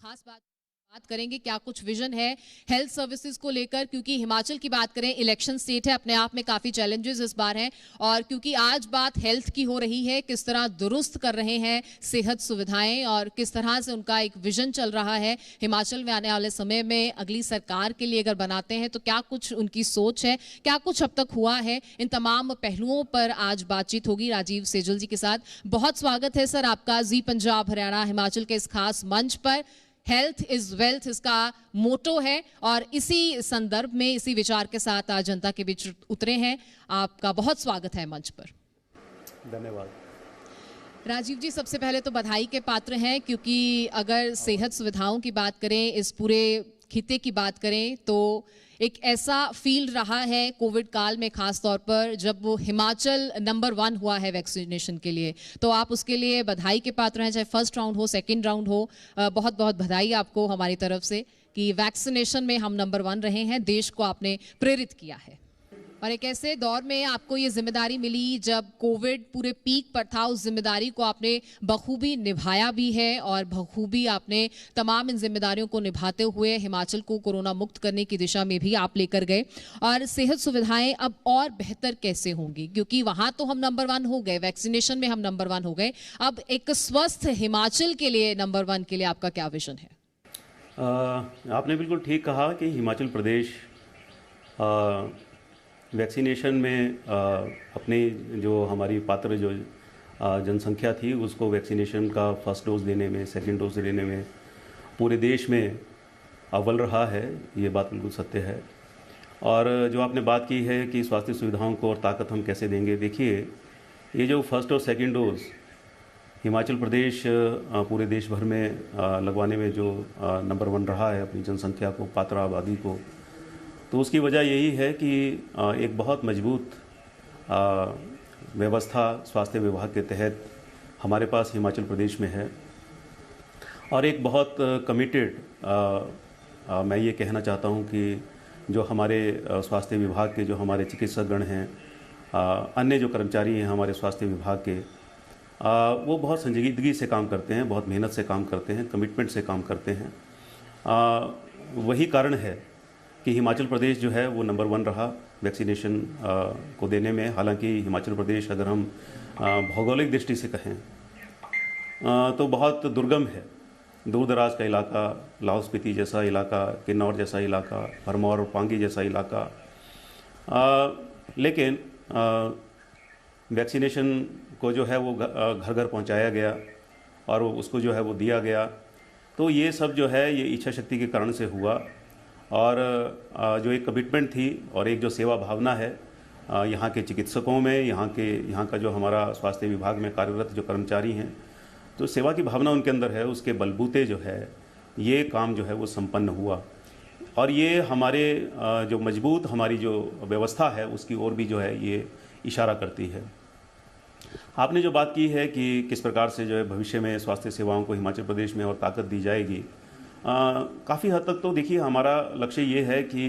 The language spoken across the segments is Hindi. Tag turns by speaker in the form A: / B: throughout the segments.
A: खास बात करेंगे, क्या कुछ विजन है हेल्थ सर्विसेज को लेकर, क्योंकि हिमाचल की बात करें इलेक्शन स्टेट है, अपने आप में काफी चैलेंजेस इस बार हैं। और क्योंकि आज बात हेल्थ की हो रही है, किस तरह दुरुस्त कर रहे हैं सेहत सुविधाएं और किस तरह से उनका एक विजन चल रहा है हिमाचल में आने वाले समय में अगली सरकार के लिए अगर बनाते हैं तो क्या कुछ उनकी सोच है, क्या कुछ अब तक हुआ है, इन तमाम पहलुओं पर आज बातचीत होगी राजीव सेजल जी के साथ। बहुत स्वागत है सर आपका जी पंजाब हरियाणा हिमाचल के इस खास मंच पर। हेल्थ इज वेल्थ इसका मोटो है और इसी संदर्भ में इसी विचार के साथ आज जनता के बीच उतरे हैं। आपका बहुत स्वागत है मंच पर।
B: धन्यवाद।
A: राजीव जी, सबसे पहले तो बधाई के पात्र हैं, क्योंकि अगर सेहत सुविधाओं की बात करें, इस पूरे खिते की बात करें, तो एक ऐसा फील्ड रहा है कोविड काल में खास तौर पर जब वो हिमाचल नंबर 1 हुआ है वैक्सीनेशन के लिए, तो आप उसके लिए बधाई के पात्र हैं, चाहे फर्स्ट राउंड हो सेकंड राउंड हो। बहुत बहुत बधाई आपको हमारी तरफ से कि वैक्सीनेशन में हम नंबर 1 रहे हैं, देश को आपने प्रेरित किया है। और एक ऐसे दौर में आपको ये जिम्मेदारी मिली जब कोविड पूरे पीक पर था, उस जिम्मेदारी को आपने बखूबी निभाया भी है और बखूबी आपने तमाम इन जिम्मेदारियों को निभाते हुए हिमाचल को कोरोना मुक्त करने की दिशा में भी आप लेकर गए। और सेहत सुविधाएं अब और बेहतर कैसे होंगी, क्योंकि वहां तो हम नंबर 1 हो गए, वैक्सीनेशन में हम नंबर 1 हो गए, अब एक स्वस्थ हिमाचल के लिए नंबर 1 के लिए आपका क्या विजन है?
B: आपने बिल्कुल ठीक कहा कि हिमाचल प्रदेश वैक्सीनेशन में अपनी जो हमारी पात्र जो जनसंख्या थी उसको वैक्सीनेशन का फर्स्ट डोज देने में, सेकंड डोज देने में पूरे देश में अव्वल रहा है, ये बात बिल्कुल सत्य है। और जो आपने बात की है कि स्वास्थ्य सुविधाओं को और ताकत हम कैसे देंगे, देखिए ये जो फर्स्ट और सेकंड डोज हिमाचल प्रदेश पूरे देश भर में लगवाने में जो नंबर 1 रहा है अपनी जनसंख्या को, पात्र आबादी को, तो उसकी वजह यही है कि एक बहुत मजबूत व्यवस्था स्वास्थ्य विभाग के तहत हमारे पास हिमाचल प्रदेश में है। और एक बहुत कमिटेड मैं ये कहना चाहता हूँ कि जो हमारे स्वास्थ्य विभाग के जो हमारे चिकित्सकगण हैं, अन्य जो कर्मचारी हैं हमारे स्वास्थ्य विभाग के, वो बहुत संजीदगी से काम करते हैं, बहुत मेहनत से काम करते हैं, कमिटमेंट से काम करते हैं। वही कारण है कि हिमाचल प्रदेश जो है वो नंबर 1 रहा वैक्सीनेशन को देने में। हालांकि हिमाचल प्रदेश अगर हम भौगोलिक दृष्टि से कहें तो बहुत दुर्गम है, दूर दराज का इलाका, लाहौल स्पीति जैसा इलाका, किन्नौर जैसा इलाका, भरमौर और पांगी जैसा इलाका, लेकिन वैक्सीनेशन को जो है वो घर घर पहुंचाया गया और उसको जो है वो दिया गया। तो ये सब जो है ये इच्छा शक्ति के कारण से हुआ और जो एक कमिटमेंट थी और एक जो सेवा भावना है यहाँ के चिकित्सकों में, यहाँ का जो हमारा स्वास्थ्य विभाग में कार्यरत जो कर्मचारी हैं, तो सेवा की भावना उनके अंदर है, उसके बलबूते जो है ये काम जो है वो संपन्न हुआ। और ये हमारे जो मजबूत हमारी जो व्यवस्था है उसकी ओर भी जो है ये इशारा करती है। आपने जो बात की है कि किस प्रकार से जो है भविष्य में स्वास्थ्य सेवाओं को हिमाचल प्रदेश में और ताकत दी जाएगी, काफ़ी हद तक तो देखिए हमारा लक्ष्य ये है कि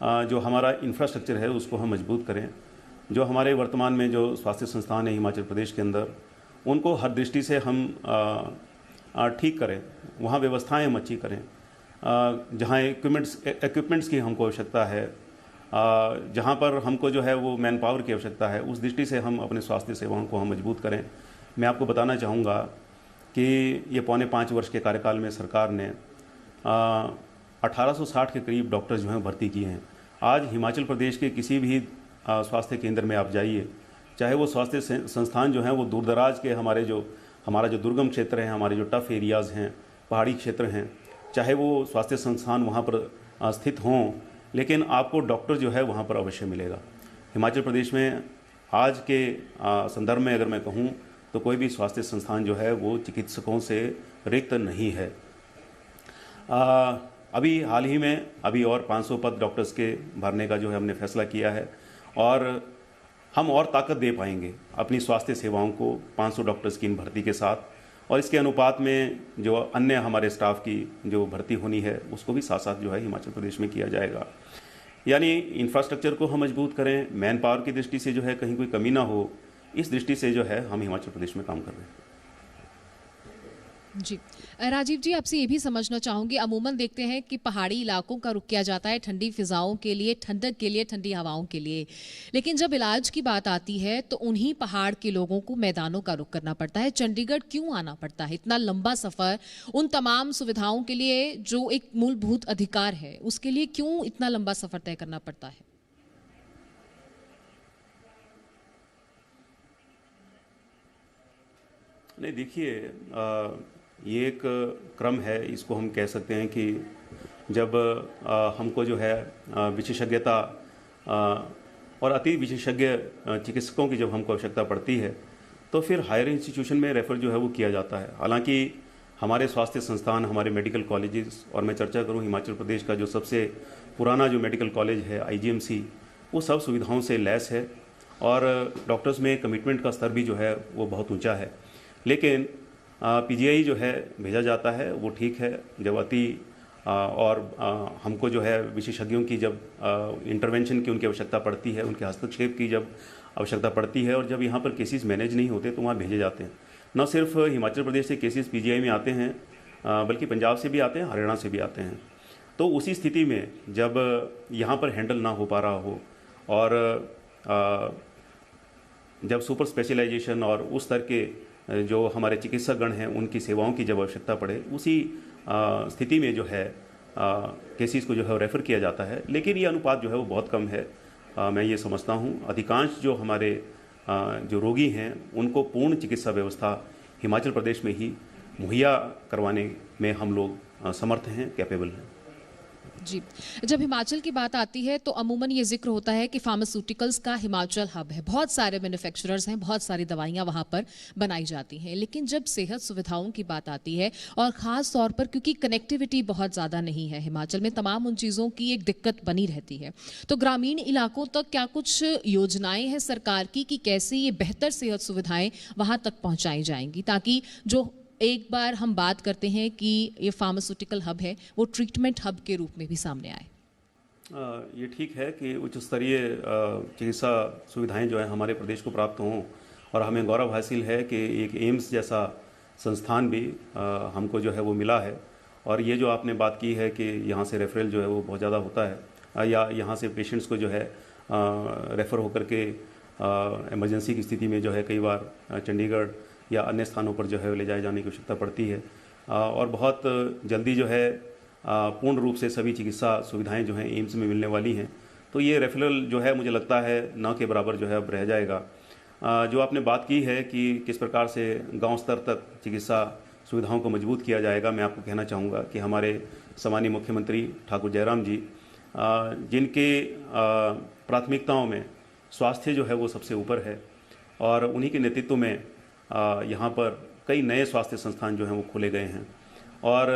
B: जो हमारा इंफ्रास्ट्रक्चर है उसको हम मजबूत करें। जो हमारे वर्तमान में जो स्वास्थ्य संस्थान है हिमाचल प्रदेश के अंदर, उनको हर दृष्टि से हम ठीक करें, वहाँ व्यवस्थाएं हम अच्छी करें। जहाँ इक्विपमेंट्स की हमको आवश्यकता है, जहाँ पर हमको जो है वो मैन पावर की आवश्यकता है, उस दृष्टि से हम अपने स्वास्थ्य सेवाओं को हम मजबूत करें। मैं आपको बताना चाहूँगा कि ये पौने 5 वर्ष के कार्यकाल में सरकार ने 1860 के करीब डॉक्टर जो हैं भर्ती किए हैं। आज हिमाचल प्रदेश के किसी भी स्वास्थ्य केंद्र में आप जाइए, चाहे वो स्वास्थ्य संस्थान जो हैं वो दूर दराज के हमारा जो दुर्गम क्षेत्र है, हमारे जो टफ एरियाज़ हैं, पहाड़ी क्षेत्र हैं, चाहे वो स्वास्थ्य संस्थान वहाँ पर स्थित हों, लेकिन आपको डॉक्टर जो है वहाँ पर अवश्य मिलेगा। हिमाचल प्रदेश में आज के संदर्भ में अगर मैं कहूँ तो कोई भी स्वास्थ्य संस्थान जो है वो चिकित्सकों से रिक्त नहीं है। अभी हाल ही में अभी और 500 पद डॉक्टर्स के भरने का जो है हमने फैसला किया है और हम और ताकत दे पाएंगे अपनी स्वास्थ्य सेवाओं को 500 डॉक्टर्स की इन भर्ती के साथ। और इसके अनुपात में जो अन्य हमारे स्टाफ की जो भर्ती होनी है उसको भी साथ साथ जो है हिमाचल प्रदेश में किया जाएगा। यानी इंफ्रास्ट्रक्चर को हम मजबूत करें, मैन पावर की दृष्टि से जो है कहीं कोई कमी ना हो, इस दृष्टि से जो है हम हिमाचल प्रदेश में काम कर रहे हैं।
A: जी। राजीव जी, आपसे ये भी समझना चाहूंगी, अमूमन देखते हैं कि पहाड़ी इलाकों का रुख किया जाता है ठंडी फिजाओं के लिए, ठंडक के लिए, ठंडी हवाओं के लिए, लेकिन जब इलाज की बात आती है तो उन्हीं पहाड़ के लोगों को मैदानों का रुख करना पड़ता है। चंडीगढ़ क्यों आना पड़ता है? इतना लंबा सफर उन तमाम सुविधाओं के लिए जो एक मूलभूत अधिकार है, उसके लिए क्यों इतना लंबा सफर तय करना पड़ता है?
B: नहीं, देखिए, ये एक क्रम है, इसको हम कह सकते हैं कि जब हमको जो है विशेषज्ञता और अति विशेषज्ञ चिकित्सकों की जब हमको आवश्यकता पड़ती है तो फिर हायर इंस्टीट्यूशन में रेफ़र जो है वो किया जाता है। हालांकि हमारे स्वास्थ्य संस्थान, हमारे मेडिकल कॉलेजेस, और मैं चर्चा करूं हिमाचल प्रदेश का जो सबसे पुराना जो मेडिकल कॉलेज है IGMC, वो सब सुविधाओं से लैस है और डॉक्टर्स में कमिटमेंट का स्तर भी जो है वो बहुत ऊंचा है। लेकिन PGI जो है भेजा जाता है, वो ठीक है। जब अति और हमको जो है विशेषज्ञों की जब इंटरवेंशन की उनकी आवश्यकता पड़ती है, उनके हस्तक्षेप की जब आवश्यकता पड़ती है और जब यहाँ पर केसेस मैनेज नहीं होते तो वहाँ भेजे जाते हैं। न सिर्फ हिमाचल प्रदेश से केसेस PGI में आते हैं, बल्कि पंजाब से भी आते हैं, हरियाणा से भी आते हैं। तो उसी स्थिति में जब यहाँ पर हैंडल ना हो पा रहा हो और जब सुपर स्पेशलाइजेशन और उस स्तर के जो हमारे चिकित्सकगण हैं उनकी सेवाओं की जब आवश्यकता पड़े, उसी स्थिति में जो है केसेस को जो है रेफ़र किया जाता है। लेकिन ये अनुपात जो है वो बहुत कम है। मैं ये समझता हूँ अधिकांश जो हमारे जो रोगी हैं उनको पूर्ण चिकित्सा व्यवस्था हिमाचल प्रदेश में ही मुहैया करवाने में हम लोग समर्थ हैं, कैपेबल हैं।
A: जी, जब हिमाचल की बात आती है तो अमूमन ये जिक्र होता है कि फार्मास्यूटिकल्स का हिमाचल हब है, बहुत सारे मैन्युफैक्चरर्स हैं, बहुत सारी दवाइयां वहां पर बनाई जाती हैं। लेकिन जब सेहत सुविधाओं की बात आती है और ख़ास तौर पर क्योंकि कनेक्टिविटी बहुत ज़्यादा नहीं है हिमाचल में, तमाम उन चीज़ों की एक दिक्कत बनी रहती है। तो ग्रामीण इलाकों तक क्या कुछ योजनाएं हैं सरकार की कि कैसे ये बेहतर सेहत सुविधाएं वहाँ तक पहुँचाई जाएंगी, ताकि जो एक बार हम बात करते हैं कि ये फार्मास्यूटिकल हब है, वो ट्रीटमेंट हब के रूप में भी सामने आए?
B: ये ठीक है कि उच्च स्तरीय चिकित्सा सुविधाएं जो है हमारे प्रदेश को प्राप्त हों और हमें गौरव हासिल है कि एक एम्स जैसा संस्थान भी हमको जो है वो मिला है। और ये जो आपने बात की है कि यहाँ से रेफरल जो है वो बहुत ज़्यादा होता है या यहाँ से पेशेंट्स को जो है रेफ़र होकर के इमरजेंसी की स्थिति में जो है कई बार चंडीगढ़ या अन्य स्थानों पर जो है ले जाए जाने की आवश्यकता पड़ती है और बहुत जल्दी जो है पूर्ण रूप से सभी चिकित्सा सुविधाएं जो हैं एम्स में मिलने वाली हैं। तो ये रेफरल जो है मुझे लगता है न के बराबर जो है अब रह जाएगा। जो आपने बात की है कि किस प्रकार से गांव स्तर तक चिकित्सा सुविधाओं को मजबूत किया जाएगा, मैं आपको कहना चाहूँगा कि हमारे सम्मानीय मुख्यमंत्री ठाकुर जयराम जी, जिनके प्राथमिकताओं में स्वास्थ्य जो है वो सबसे ऊपर है और उन्हीं के नेतृत्व में यहाँ पर कई नए स्वास्थ्य संस्थान जो हैं वो खोले गए हैं और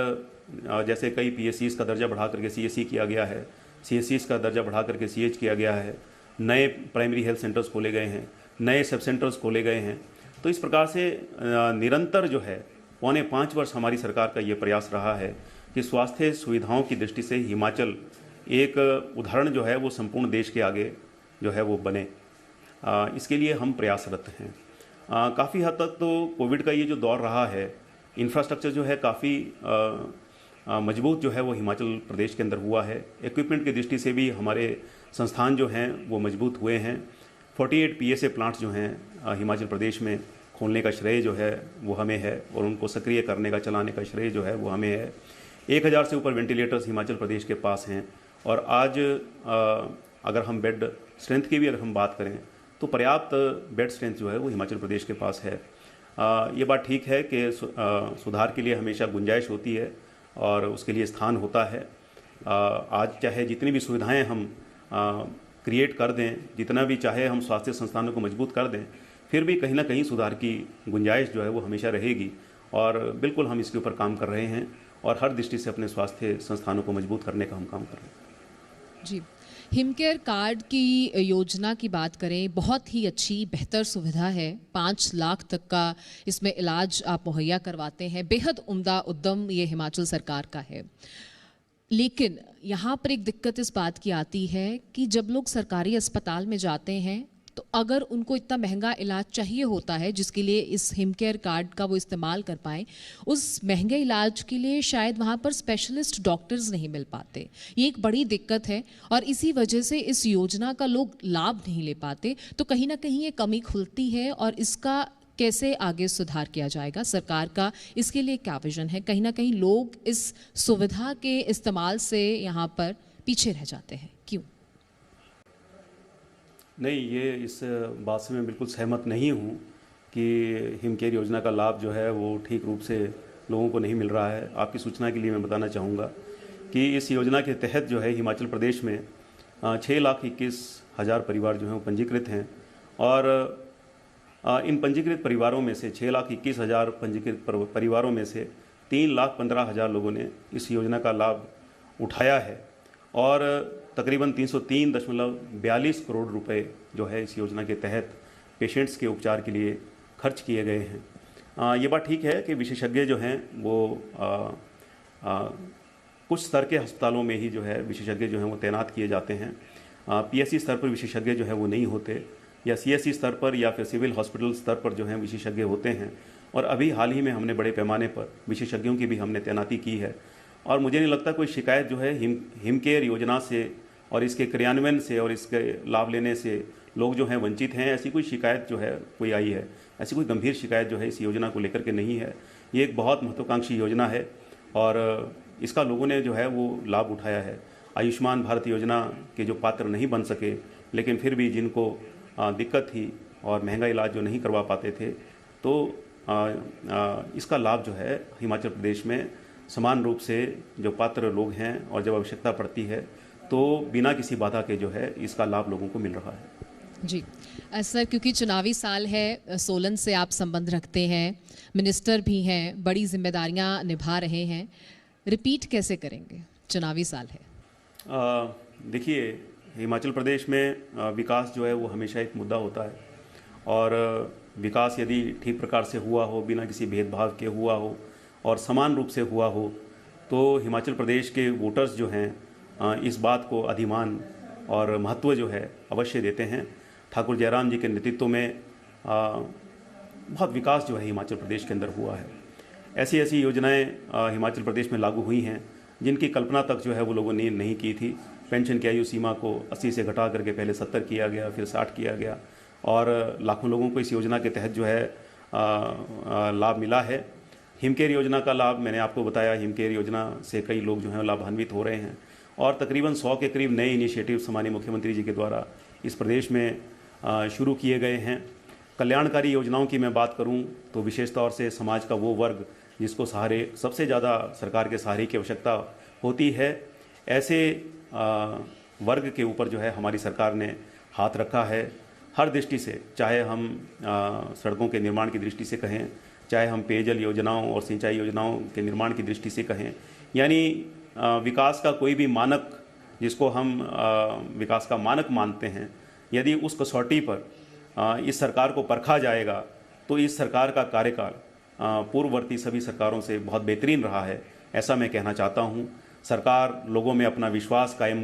B: जैसे कई PSCs का दर्जा बढ़ा करके CSC किया गया है, CSCs का दर्जा बढ़ा करके CH किया गया है, नए प्राइमरी हेल्थ सेंटर्स खोले गए हैं, नए सब सेंटर्स खोले गए हैं। तो इस प्रकार से निरंतर जो है 4.25 वर्ष हमारी सरकार का ये प्रयास रहा है कि स्वास्थ्य सुविधाओं की दृष्टि से हिमाचल एक उदाहरण जो है वो संपूर्ण देश के आगे जो है वो बने। इसके लिए हम प्रयासरत हैं। काफ़ी हद तक तो कोविड का ये जो दौर रहा है, इंफ्रास्ट्रक्चर जो है काफ़ी मजबूत जो है वो हिमाचल प्रदेश के अंदर हुआ है। इक्विपमेंट की दृष्टि से भी हमारे संस्थान जो हैं वो मजबूत हुए हैं। 48 PSA प्लांट्स जो हैं हिमाचल प्रदेश में खोलने का श्रेय जो है वो हमें है और उनको सक्रिय करने का, चलाने का श्रेय जो है वो हमें है। 1000 से ऊपर वेंटिलेटर्स हिमाचल प्रदेश के पास हैं और आज अगर हम बेड स्ट्रेंथ की भी अगर हम बात करें तो पर्याप्त बेड स्ट्रेंथ जो है वो हिमाचल प्रदेश के पास है। ये बात ठीक है कि सुधार के लिए हमेशा गुंजाइश होती है और उसके लिए स्थान होता है। आज चाहे जितनी भी सुविधाएं हम क्रिएट कर दें, जितना भी चाहे हम स्वास्थ्य संस्थानों को मजबूत कर दें, फिर भी कहीं ना कहीं सुधार की गुंजाइश जो है वो हमेशा रहेगी और बिल्कुल हम इसके ऊपर काम कर रहे हैं और हर दृष्टि से अपने स्वास्थ्य संस्थानों को मजबूत करने का हम काम कर रहे हैं।
A: जी, हिमकेयर कार्ड की योजना की बात करें, बहुत ही अच्छी बेहतर सुविधा है। 5 लाख तक का इसमें इलाज आप मुहैया करवाते हैं। बेहद उम्दा उद्यम ये हिमाचल सरकार का है। लेकिन यहाँ पर एक दिक्कत इस बात की आती है कि जब लोग सरकारी अस्पताल में जाते हैं तो अगर उनको इतना महंगा इलाज चाहिए होता है जिसके लिए इस हिमकेयर कार्ड का वो इस्तेमाल कर पाए, उस महंगे इलाज के लिए शायद वहाँ पर स्पेशलिस्ट डॉक्टर्स नहीं मिल पाते। ये एक बड़ी दिक्कत है और इसी वजह से इस योजना का लोग लाभ नहीं ले पाते। तो कहीं ना कहीं ये कमी खुलती है और इसका कैसे आगे सुधार किया जाएगा, सरकार का इसके लिए क्या विजन है? कहीं ना कहीं लोग इस सुविधा के इस्तेमाल से यहाँ पर पीछे रह जाते हैं, क्यों?
B: नहीं, ये इस बात से मैं बिल्कुल सहमत नहीं हूँ कि हिमकेयर योजना का लाभ जो है वो ठीक रूप से लोगों को नहीं मिल रहा है। आपकी सूचना के लिए मैं बताना चाहूँगा कि इस योजना के तहत जो है हिमाचल प्रदेश में 6,21,000 परिवार जो हैं वो पंजीकृत हैं और इन पंजीकृत परिवारों में से 6,21,000 पंजीकृत परिवारों में से 3,15,000 लोगों ने इस योजना का लाभ उठाया है और तकरीबन 303.42 करोड़ रुपए जो है इस योजना के तहत पेशेंट्स के उपचार के लिए खर्च किए गए हैं। ये बात ठीक है कि विशेषज्ञ जो हैं वो कुछ स्तर के अस्पतालों में ही जो है विशेषज्ञ जो हैं वो तैनात किए जाते हैं। पीएससी स्तर पर विशेषज्ञ जो है वो नहीं होते, या सीएससी स्तर पर या फिर सिविल हॉस्पिटल स्तर पर जो हैं विशेषज्ञ होते हैं। और अभी हाल ही में हमने बड़े पैमाने पर विशेषज्ञों की भी हमने तैनाती की है और मुझे नहीं लगता कोई शिकायत जो है हिमकेयर योजना से और इसके क्रियान्वयन से और इसके लाभ लेने से लोग जो हैं वंचित हैं, ऐसी कोई शिकायत जो है कोई आई है, ऐसी कोई गंभीर शिकायत जो है इस योजना को लेकर के नहीं है। ये एक बहुत महत्वाकांक्षी योजना है और इसका लोगों ने जो है वो लाभ उठाया है। आयुष्मान भारत योजना के जो पात्र नहीं बन सके लेकिन फिर भी जिनको दिक्कत थी और महंगा इलाज जो नहीं करवा पाते थे, तो इसका लाभ जो है हिमाचल प्रदेश में समान रूप से जो पात्र लोग हैं और जब आवश्यकता पड़ती है तो बिना किसी बाधा के जो है इसका लाभ लोगों को मिल रहा है।
A: जी सर, क्योंकि चुनावी साल है, सोलन से आप संबंध रखते हैं, मिनिस्टर भी हैं, बड़ी जिम्मेदारियां निभा रहे हैं, रिपीट कैसे करेंगे? चुनावी साल है।
B: देखिए, हिमाचल प्रदेश में विकास जो है वो हमेशा एक मुद्दा होता है और विकास यदि ठीक प्रकार से हुआ हो, बिना किसी भेदभाव के हुआ हो और समान रूप से हुआ हो, तो हिमाचल प्रदेश के वोटर्स जो हैं इस बात को अधिमान और महत्व जो है अवश्य देते हैं। ठाकुर जयराम जी के नेतृत्व में बहुत विकास जो है हिमाचल प्रदेश के अंदर हुआ है। ऐसी ऐसी योजनाएं हिमाचल प्रदेश में लागू हुई हैं जिनकी कल्पना तक जो है वो लोगों ने नहीं की थी। पेंशन की आयु सीमा को 80 से घटा करके पहले 70 किया गया, फिर 60 किया गया और लाखों लोगों को इस योजना के तहत जो है लाभ मिला है। हिमकेयर योजना का लाभ मैंने आपको बताया, हिमकेयर योजना से कई लोग जो हैं लाभान्वित हो रहे हैं और तकरीबन 100 के करीब नए इनिशिएटिव्स हमारे मुख्यमंत्री जी के द्वारा इस प्रदेश में शुरू किए गए हैं। कल्याणकारी योजनाओं की मैं बात करूं तो विशेष तौर से समाज का वो वर्ग जिसको सहारे सबसे ज़्यादा सरकार के सहारे की आवश्यकता होती है, ऐसे वर्ग के ऊपर जो है हमारी सरकार ने हाथ रखा है हर दृष्टि से, चाहे हम सड़कों के निर्माण की दृष्टि से कहें, चाहे हम पेयजल योजनाओं और सिंचाई योजनाओं के निर्माण की दृष्टि से कहें, यानी विकास का कोई भी मानक जिसको हम विकास का मानक मानते हैं, यदि उस कसौटी पर इस सरकार को परखा जाएगा तो इस सरकार का कार्यकाल पूर्ववर्ती सभी सरकारों से बहुत बेहतरीन रहा है, ऐसा मैं कहना चाहता हूँ। सरकार लोगों में अपना विश्वास कायम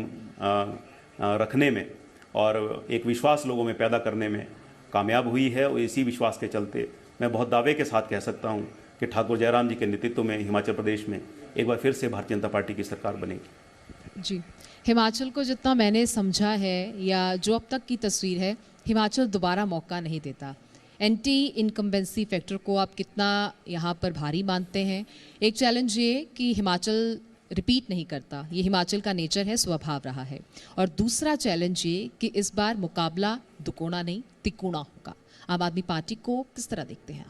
B: रखने में और एक विश्वास लोगों में पैदा करने में कामयाब हुई है और इसी विश्वास के चलते मैं बहुत दावे के साथ कह सकता हूँ कि ठाकुर जयराम जी के नेतृत्व में हिमाचल प्रदेश में एक बार फिर से भारतीय जनता पार्टी की सरकार बनेगी।
A: जी, हिमाचल को जितना मैंने समझा है या जो अब तक की तस्वीर है, हिमाचल दोबारा मौका नहीं देता। एंटी इनकम्बेंसी फैक्टर को आप कितना यहाँ पर भारी मानते हैं? एक चैलेंज ये कि हिमाचल रिपीट नहीं करता, ये हिमाचल का नेचर है, स्वभाव रहा है। और दूसरा चैलेंज ये कि इस बार मुकाबला दुकोना नहीं तिकोना होगा। आम आदमी पार्टी को किस तरह देखते हैं?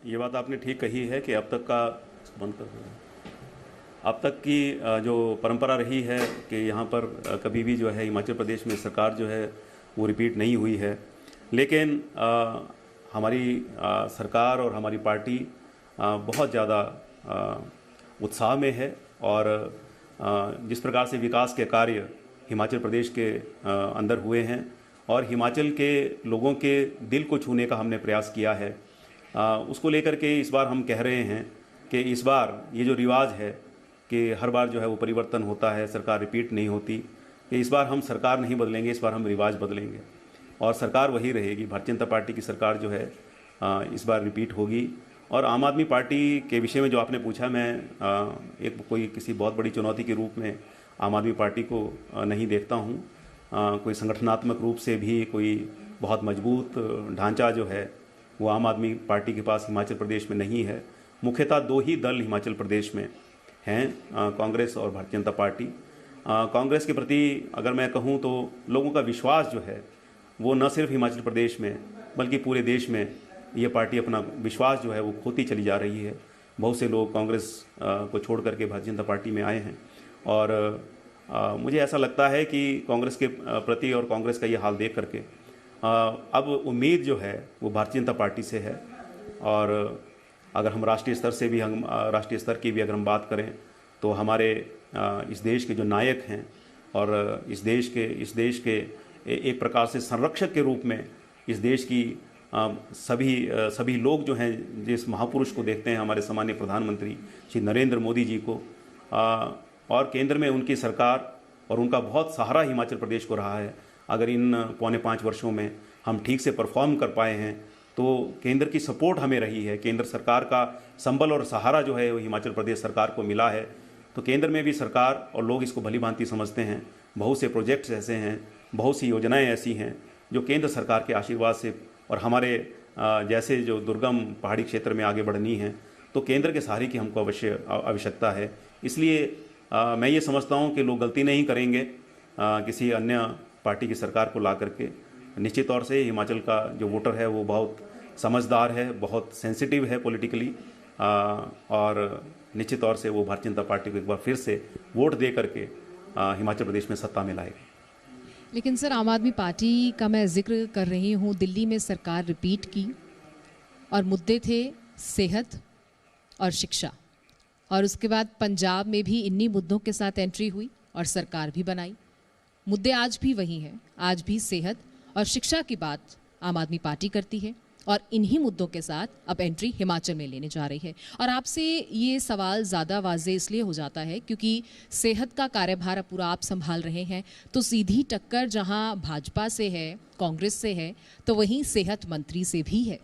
B: ये बात आपने ठीक कही है कि अब तक का बंद कर दो, अब तक की जो परंपरा रही है कि यहाँ पर कभी भी जो है हिमाचल प्रदेश में सरकार जो है वो रिपीट नहीं हुई है, लेकिन हमारी सरकार और हमारी पार्टी बहुत ज़्यादा उत्साह में है और जिस प्रकार से विकास के कार्य हिमाचल प्रदेश के अंदर हुए हैं और हिमाचल के लोगों के दिल को छूने का हमने प्रयास किया है, उसको लेकर के इस बार हम कह रहे हैं कि इस बार ये जो रिवाज है कि हर बार जो है वो परिवर्तन होता है, सरकार रिपीट नहीं होती, कि इस बार हम सरकार नहीं बदलेंगे, इस बार हम रिवाज बदलेंगे और सरकार वही रहेगी। भारतीय जनता पार्टी की सरकार जो है इस बार रिपीट होगी। और आम आदमी पार्टी के विषय में जो आपने पूछा, मैं एक कोई किसी बहुत बड़ी चुनौती के रूप में आम आदमी पार्टी को नहीं देखता हूँ। कोई संगठनात्मक रूप से भी कोई बहुत मजबूत ढांचा जो है वो आम आदमी पार्टी के पास हिमाचल प्रदेश में नहीं है। मुख्यतः दो ही दल हिमाचल प्रदेश में हैं, कांग्रेस और भारतीय जनता पार्टी। कांग्रेस के प्रति अगर मैं कहूँ तो लोगों का विश्वास जो है वो न सिर्फ हिमाचल प्रदेश में बल्कि पूरे देश में ये पार्टी अपना विश्वास जो है वो खोती चली जा रही है। बहुत से लोग कांग्रेस को छोड़ करके भारतीय जनता पार्टी में आए हैं और मुझे ऐसा लगता है कि कांग्रेस के प्रति और कांग्रेस का ये हाल देख करके अब उम्मीद जो है वो भारतीय जनता पार्टी से है। और अगर हम राष्ट्रीय स्तर की भी अगर हम बात करें तो हमारे इस देश के जो नायक हैं और इस देश के एक प्रकार से संरक्षक के रूप में इस देश की सभी लोग जो हैं जिस महापुरुष को देखते हैं, हमारे सम्मानीय प्रधानमंत्री श्री नरेंद्र मोदी जी को, और केंद्र में उनकी सरकार और उनका बहुत सहारा हिमाचल प्रदेश को रहा है। अगर इन 4.25 वर्षों में हम ठीक से परफॉर्म कर पाए हैं तो केंद्र की सपोर्ट हमें रही है, केंद्र सरकार का संबल और सहारा जो है वो हिमाचल प्रदेश सरकार को मिला है। तो केंद्र में भी सरकार और लोग इसको भली भांति समझते हैं। बहुत से प्रोजेक्ट्स ऐसे हैं, बहुत सी योजनाएं ऐसी हैं जो केंद्र सरकार के आशीर्वाद से और हमारे जैसे जो दुर्गम पहाड़ी क्षेत्र में आगे बढ़नी है तो केंद्र के सहारे की हमको आवश्यकता है। इसलिए मैं ये समझता हूँ कि लोग गलती नहीं करेंगे किसी अन्य पार्टी की सरकार को ला करके। निश्चित तौर से हिमाचल का जो वोटर है वो बहुत समझदार है, बहुत सेंसिटिव है पॉलिटिकली, और निश्चित तौर से वो भारतीय जनता पार्टी को एक बार फिर से वोट दे करके हिमाचल प्रदेश में सत्ता में लाएगा।
A: लेकिन सर, आम आदमी पार्टी का मैं जिक्र कर रही हूँ, दिल्ली में सरकार रिपीट की और मुद्दे थे सेहत और शिक्षा, और उसके बाद पंजाब में भी इन्हीं मुद्दों के साथ एंट्री हुई और सरकार भी बनाई। मुद्दे आज भी वही हैं, आज भी सेहत और शिक्षा की बात आम आदमी पार्टी करती है और इन्हीं मुद्दों के साथ अब एंट्री हिमाचल में लेने जा रही है। और आपसे ये सवाल ज़्यादा वाज़े इसलिए हो जाता है क्योंकि सेहत का कार्यभार पूरा आप संभाल रहे हैं, तो सीधी टक्कर जहां भाजपा से है, कांग्रेस से है, तो वहीं सेहत मंत्री से भी है।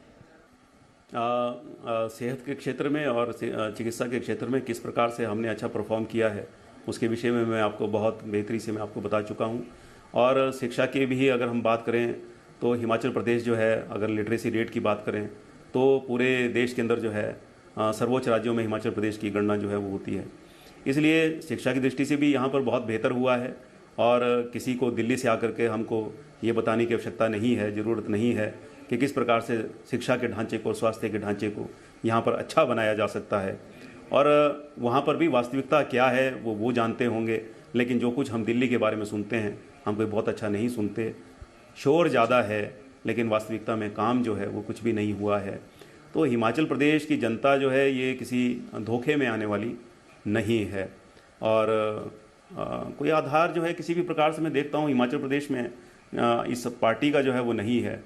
B: सेहत के क्षेत्र में और चिकित्सा के क्षेत्र में किस प्रकार से हमने अच्छा परफॉर्म किया है उसके विषय में मैं आपको बहुत बेहतरी से मैं आपको बता चुका हूँ। और शिक्षा की भी अगर हम बात करें तो हिमाचल प्रदेश जो है, अगर लिटरेसी रेट की बात करें तो पूरे देश के अंदर जो है सर्वोच्च राज्यों में हिमाचल प्रदेश की गणना जो है वो होती है। इसलिए शिक्षा की दृष्टि से भी यहाँ पर बहुत बेहतर हुआ है और किसी को दिल्ली से आकर के हमको ये बताने की आवश्यकता नहीं है, ज़रूरत नहीं है कि किस प्रकार से शिक्षा के ढांचे को, स्वास्थ्य के ढांचे को यहाँ पर अच्छा बनाया जा सकता है। और वहाँ पर भी वास्तविकता क्या है वो जानते होंगे, लेकिन जो कुछ हम दिल्ली के बारे में सुनते हैं हम कोई बहुत अच्छा नहीं सुनते। शोर ज़्यादा है लेकिन वास्तविकता में काम जो है वो कुछ भी नहीं हुआ है। तो हिमाचल प्रदेश की जनता जो है ये किसी धोखे में आने वाली नहीं है और कोई आधार जो है किसी भी प्रकार से मैं देखता हूँ हिमाचल प्रदेश में इस पार्टी का जो है वो नहीं है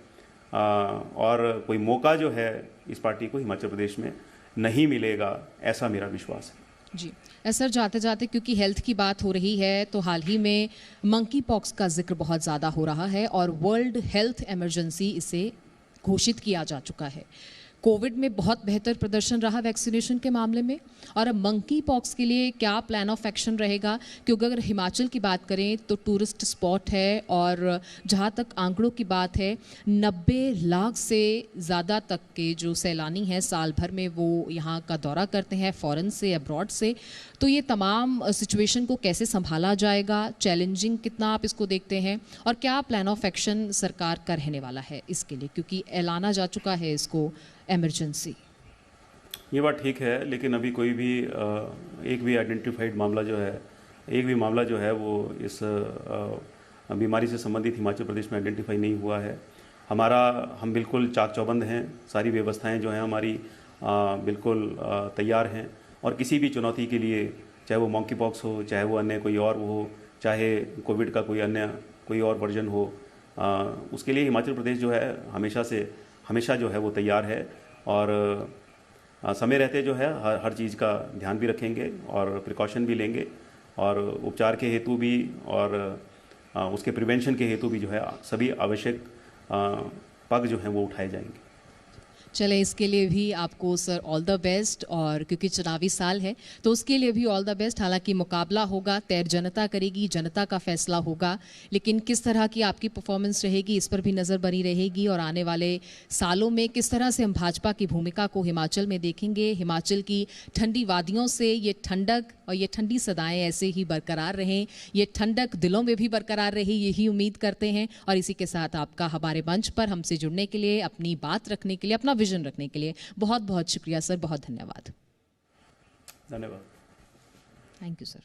B: और कोई मौका जो है इस पार्टी को हिमाचल प्रदेश में नहीं मिलेगा, ऐसा मेरा विश्वास है।
A: जी सर, जाते जाते क्योंकि हेल्थ की बात हो रही है तो हाल ही में मंकी पॉक्स का जिक्र बहुत ज़्यादा हो रहा है और वर्ल्ड हेल्थ इमरजेंसी इसे घोषित किया जा चुका है। कोविड में बहुत बेहतर प्रदर्शन रहा वैक्सीनेशन के मामले में, और अब मंकी पॉक्स के लिए क्या प्लान ऑफ एक्शन रहेगा? क्योंकि अगर हिमाचल की बात करें तो टूरिस्ट स्पॉट है और जहाँ तक आंकड़ों की बात है 90 लाख से ज़्यादा तक के जो सैलानी हैं साल भर में वो यहाँ का दौरा करते हैं फ़ॉरेन से, अब्रॉड से। तो ये तमाम सिचुएशन को कैसे संभाला जाएगा, चैलेंजिंग कितना आप इसको देखते हैं, और क्या प्लान ऑफ एक्शन सरकार का रहने वाला है इसके लिए, क्योंकि ऐलाना जा चुका है इसको इमरजेंसी?
B: ये बात ठीक है, लेकिन अभी कोई भी एक भी आइडेंटिफाइड मामला जो है, एक भी मामला जो है वो इस बीमारी से संबंधित हिमाचल प्रदेश में आइडेंटिफाई नहीं हुआ है। हम बिल्कुल चाक चौबंद हैं, सारी व्यवस्थाएं जो हैं हमारी बिल्कुल तैयार हैं और किसी भी चुनौती के लिए, चाहे वो मंकी पॉक्स हो, चाहे वो अन्य कोई और हो, चाहे कोविड का कोई और वर्जन हो, उसके लिए हिमाचल प्रदेश जो है हमेशा जो है वो तैयार है और समय रहते जो है हर चीज़ का ध्यान भी रखेंगे और प्रिकॉशन भी लेंगे और उपचार के हेतु भी और उसके प्रिवेंशन के हेतु भी जो है सभी आवश्यक पग जो हैं वो उठाए जाएंगे।
A: चले, इसके लिए भी आपको सर ऑल द बेस्ट, और क्योंकि चुनावी साल है तो उसके लिए भी ऑल द बेस्ट। हालांकि मुकाबला होगा, तय जनता करेगी, जनता का फैसला होगा, लेकिन किस तरह की आपकी परफॉर्मेंस रहेगी इस पर भी नज़र बनी रहेगी। और आने वाले सालों में किस तरह से हम भाजपा की भूमिका को हिमाचल में देखेंगे, हिमाचल की ठंडी वादियों से ये ठंडक और ये ठंडी सदाएं ऐसे ही बरकरार रहें, ये ठंडक दिलों में भी बरकरार रहे, यही उम्मीद करते हैं। और इसी के साथ आपका हमारे मंच पर हमसे जुड़ने के लिए, अपनी बात रखने के लिए, अपना विजन रखने के लिए बहुत बहुत शुक्रिया सर, बहुत धन्यवाद।
B: धन्यवाद।
A: Thank you sir.